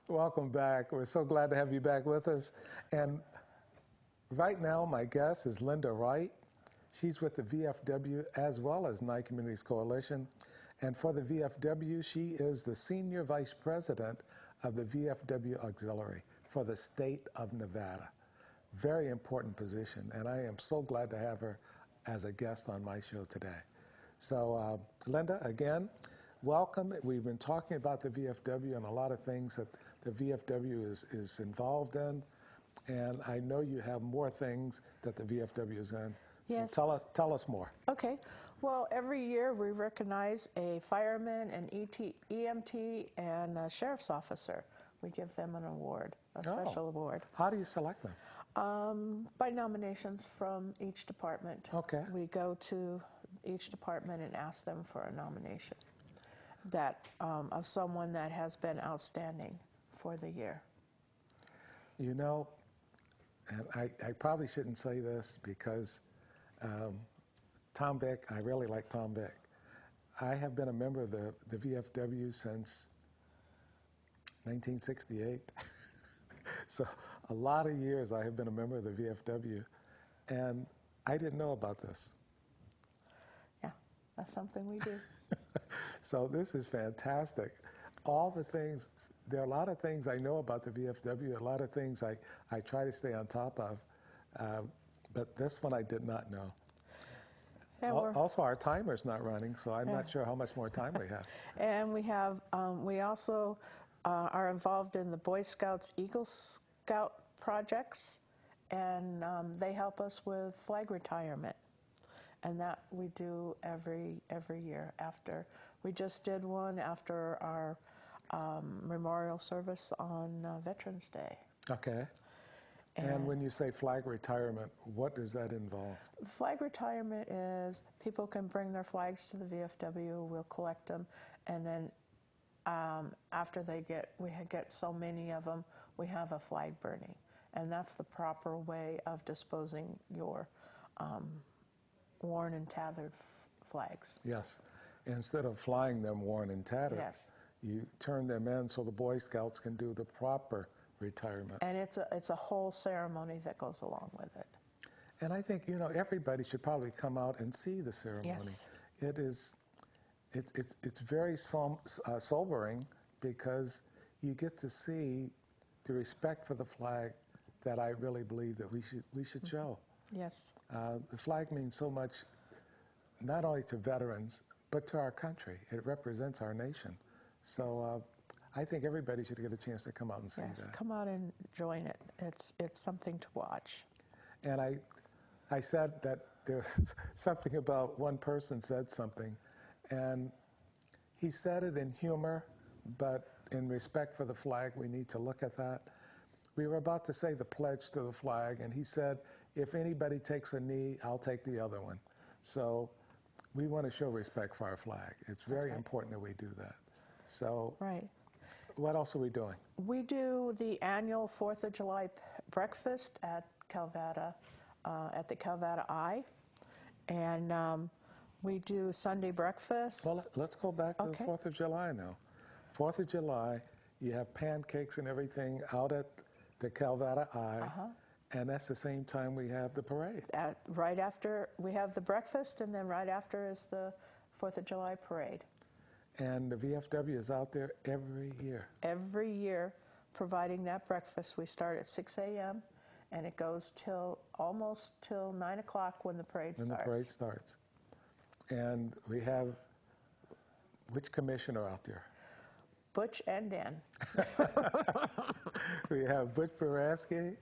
Welcome back. We're so glad to have you back with us. And right now, my guest is Linda Wright. She's with the VFW as well as NYE Communities Coalition. And for the VFW, she is the Senior Vice President of the VFW Auxiliary for the state of Nevada. Very important position, and I am so glad to have her as a guest on my show today. So, Linda, again, welcome. We've been talking about the VFW and a lot of things that the VFW is involved in, and I know you have more things that the VFW is in. Yes. So tell us more. Okay. Well, every year we recognize a fireman, an EMT, and a sheriff's officer. We give them an award, a special award. How do you select them? By nominations from each department. Okay. We go to each department and ask them for a nomination that of someone that has been outstanding for the year. You know, and I probably shouldn't say this because Tom Vick, I really like Tom Vick. I have been a member of the VFW since 1968. So a lot of years I have been a member of the VFW, and I didn't know about this. Yeah, that's something we do. So this is fantastic. All the things, there are a lot of things I know about the VFW, a lot of things I try to stay on top of, but this one I did not know. Also, our timer's not running, so I'm not sure how much more time we have. And we have, we also are involved in the Boy Scouts, Eagle Scout projects, and they help us with flag retirement. And that we do every year after. We just did one after our memorial service on Veterans Day. Okay. And when you say flag retirement, what does that involve? Flag retirement is people can bring their flags to the VFW, we'll collect them, and then after we get so many of them, we have a flag burning. And that's the proper way of disposing your worn and tattered flags. Yes. Instead of flying them worn and tattered, yes, you turn them in so the Boy Scouts can do the proper retirement. And it's a whole ceremony that goes along with it. And I think, you know, everybody should probably come out and see the ceremony. Yes. It's very sobering because you get to see the respect for the flag that I really believe that we should show. Yes. The flag means so much, not only to veterans, but to our country. It represents our nation. So I think everybody should get a chance to come out and see that. Yes, come out and join it. It's something to watch. And I said that there's something about one person said something, and he said it in humor, but in respect for the flag, we need to look at that. We were about to say the pledge to the flag, and he said, if anybody takes a knee, I'll take the other one. So we want to show respect for our flag. It's very important that we do that. So right. What else are we doing? We do the annual 4th of July breakfast at Calvada, at the Calvada Eye, and we do Sunday breakfast. Well, let's go back to the 4th of July now. 4th of July, you have pancakes and everything out at the Calvada Eye, and that's the same time we have the parade. Right after, we have the breakfast, and then right after is the 4th of July parade. And the VFW is out there every year. Every year, providing that breakfast. We start at 6 a.m., and it goes almost till 9 o'clock when the parade starts. When the parade starts. And we have, which commissioner out there? Butch and Dan. We have Butch Boraski,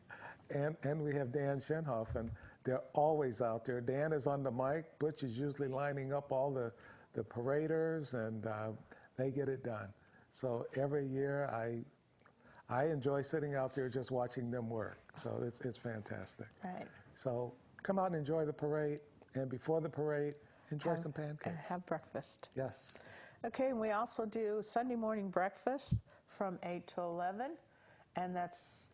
and we have Dan Shenhoff, and they're always out there. Dan is on the mic. Butch is usually lining up all the paraders, and they get it done. So every year I enjoy sitting out there just watching them work. So it's fantastic. Right. So come out and enjoy the parade, and before the parade, enjoy some pancakes. And have breakfast. Yes. Okay, and we also do Sunday morning breakfast from 8 to 11, and that's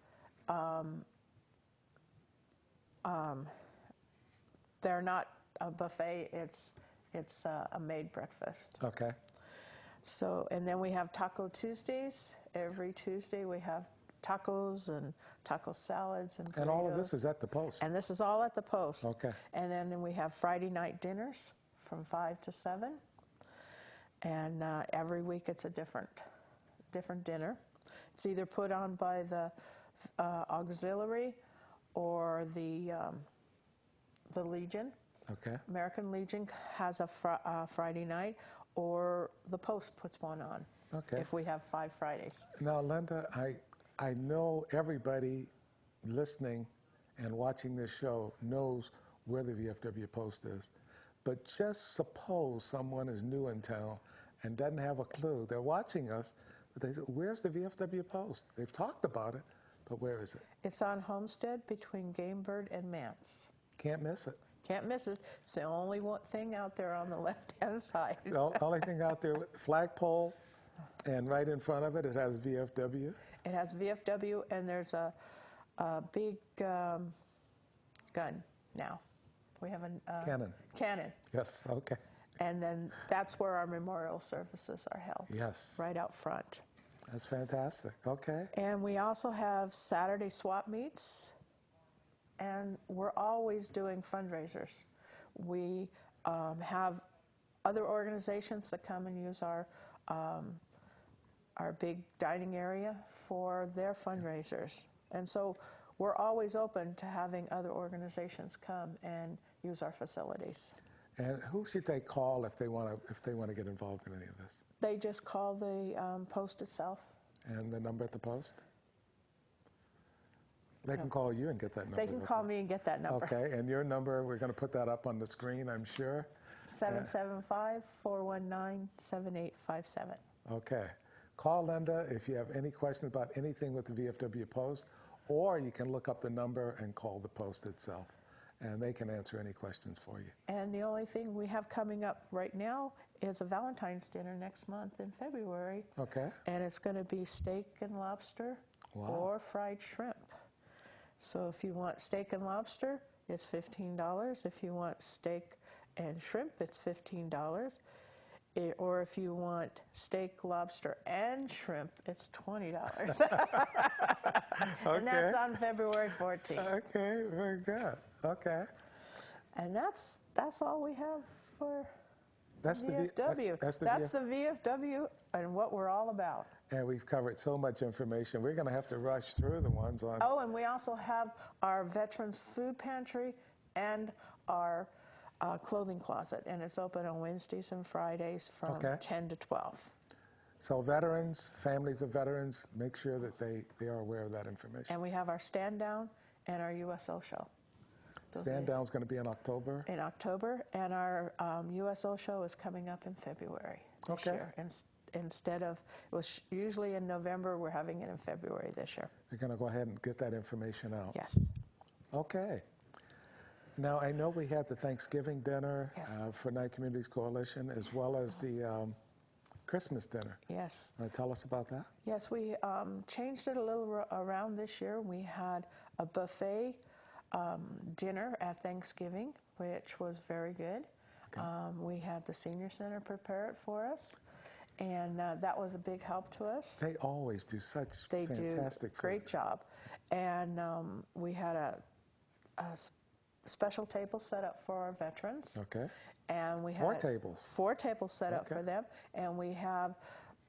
they're not a buffet, it's a made breakfast. Okay. So, and then we have Taco Tuesdays Every Tuesday we have tacos and taco salads and burritos. And all of this is at the Post? And this is all at the Post. Okay. And then we have Friday night dinners from 5 to 7. And every week it's a different dinner. It's either put on by the auxiliary or the Legion. Okay. American Legion has a Friday night, or the Post puts one on. Okay. If we have 5 Fridays. Now, Linda, I know everybody listening and watching this show knows where the VFW Post is. But just suppose someone is new in town and doesn't have a clue. They're watching us, but they say, where's the VFW Post? They've talked about it, but where is it? It's on Homestead between Game Bird and Mance. Can't miss it. Can't miss it. It's the only one thing out there on the left-hand side. The only thing out there, flagpole, and right in front of it, it has VFW. It has VFW, and there's a big gun now. We have a Cannon. Cannon. Yes, okay. And then that's where our memorial services are held. Yes. Right out front. That's fantastic. Okay. And we also have Saturday swap meets, and we're always doing fundraisers. We have other organizations that come and use our big dining area for their fundraisers. And so we're always open to having other organizations come and use our facilities. And who should they call if they want to get involved in any of this? They just call the Post itself. And the number at the Post? They can call you and get that number. They can call me and get that number. Okay, and your number, we're going to put that up on the screen, I'm sure. 775-419-7857. Okay. Call Linda if you have any questions about anything with the VFW Post, or you can look up the number and call the Post itself, and they can answer any questions for you. And the only thing we have coming up right now is a Valentine's dinner next month in February. Okay. And it's going to be steak and lobster or fried shrimp. So if you want steak and lobster, it's $15. If you want steak and shrimp, it's $15. Or if you want steak, lobster, and shrimp, it's $20. And that's on February 14th. Okay, very good. Okay. And that's all we have for That's VFW. That's the VFW and what we're all about. And we've covered so much information. We're going to have to rush through the ones on... Oh, and we also have our Veterans Food Pantry and our clothing closet, and it's open on Wednesdays and Fridays from 10 to 12. So veterans, families of veterans, make sure that they are aware of that information. And we have our stand down and our USO show. Stand down is going to be in October? In October, and our USO show is coming up in February this year. Instead of, it was usually in November, we're having it in February this year. You're going to go ahead and get that information out? Yes. Okay. Now, I know we had the Thanksgiving dinner for Night Communities Coalition, as well as the Christmas dinner. Yes. Tell us about that. Yes, we changed it a little around this year. We had a buffet dinner at Thanksgiving, which was very good. Okay. We had the Senior Center prepare it for us, and that was a big help to us. They always do such fantastic food. Great job. And we had a special table set up for our veterans. Okay. And we had 4 tables. 4 tables set up for them, and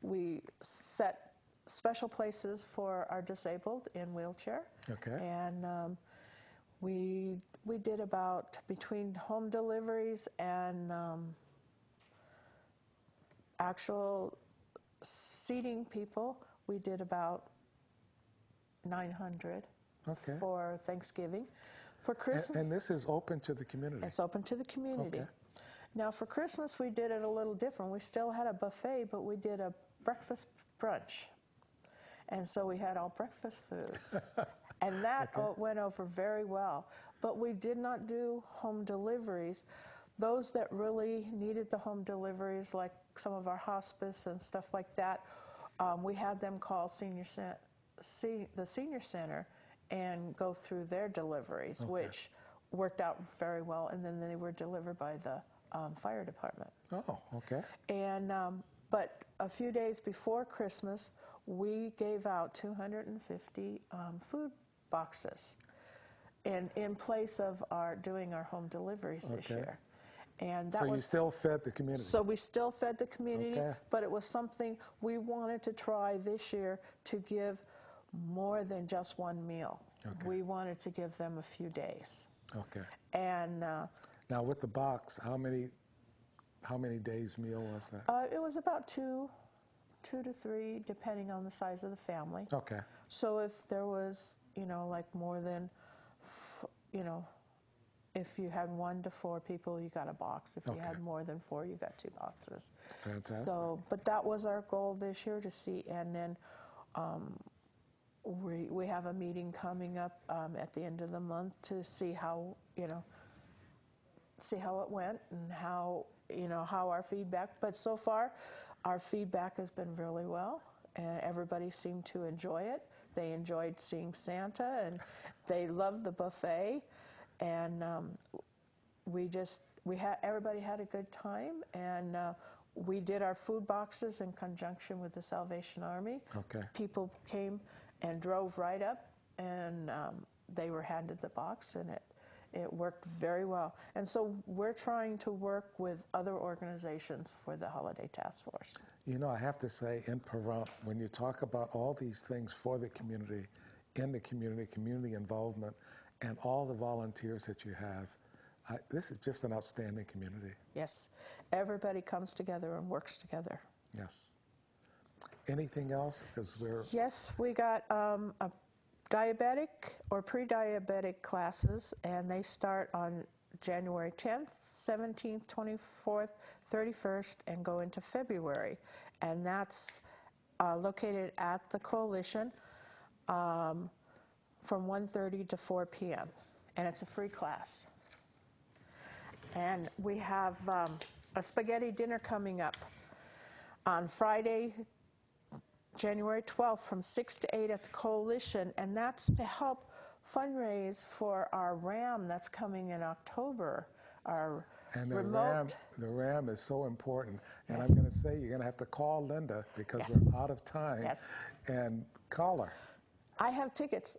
we set special places for our disabled in wheelchair. Okay. And we did about, between home deliveries and actual seating people, we did about 900 for Thanksgiving. For Christmas, and this is open to the community? It's open to the community. Okay. Now for Christmas we did it a little different. We still had a buffet, but we did a breakfast brunch. And so we had all breakfast foods. And that went over very well. But we did not do home deliveries. Those that really needed the home deliveries, like some of our hospice and stuff like that, we had them call the Senior Center and go through their deliveries, which worked out very well. And then they were delivered by the fire department. Oh, okay. And but a few days before Christmas, we gave out 250 food boxes in place of doing our home deliveries this Okay. year. And that So you still fed the community? So we still fed the community, Okay. but it was something we wanted to try this year to give more than just one meal. Okay. We wanted to give them a few days. Okay. And Now with the box, how many days meal was that? it was about two to three, depending on the size of the family. Okay. So if there was, like more than, if you had 1 to 4 people, you got a box. If you Okay. had more than 4, you got 2 boxes. Fantastic. So, but that was our goal this year to see, and then we have a meeting coming up at the end of the month to see how, see how it went and how, how our feedback. But so far, our feedback has been really well, and everybody seemed to enjoy it. They enjoyed seeing Santa, and they loved the buffet, and everybody had a good time, and we did our food boxes in conjunction with the Salvation Army. Okay. People came and drove right up, and they were handed the box, and it worked very well. And so we're trying to work with other organizations for the Holiday Task Force. I have to say, in Pahrump, when you talk about all these things for the community, in the community involvement, and all the volunteers that you have, this is just an outstanding community. Yes, everybody comes together and works together. Yes. Anything else? Because Yes, we got a diabetic or pre-diabetic classes, and they start on January 10th, 17th, 24th, 31st, and go into February. And that's located at the Coalition from 1:30 to 4 p.m. And it's a free class. And we have a spaghetti dinner coming up on Friday, January 12th from 6 to 8 at the Coalition, and that's to help fundraise for our RAM that's coming in October, our and remote. The RAM is so important. And Yes. I'm going to say you're going to have to call Linda because Yes. we're out of time. Yes. And call her. I have tickets.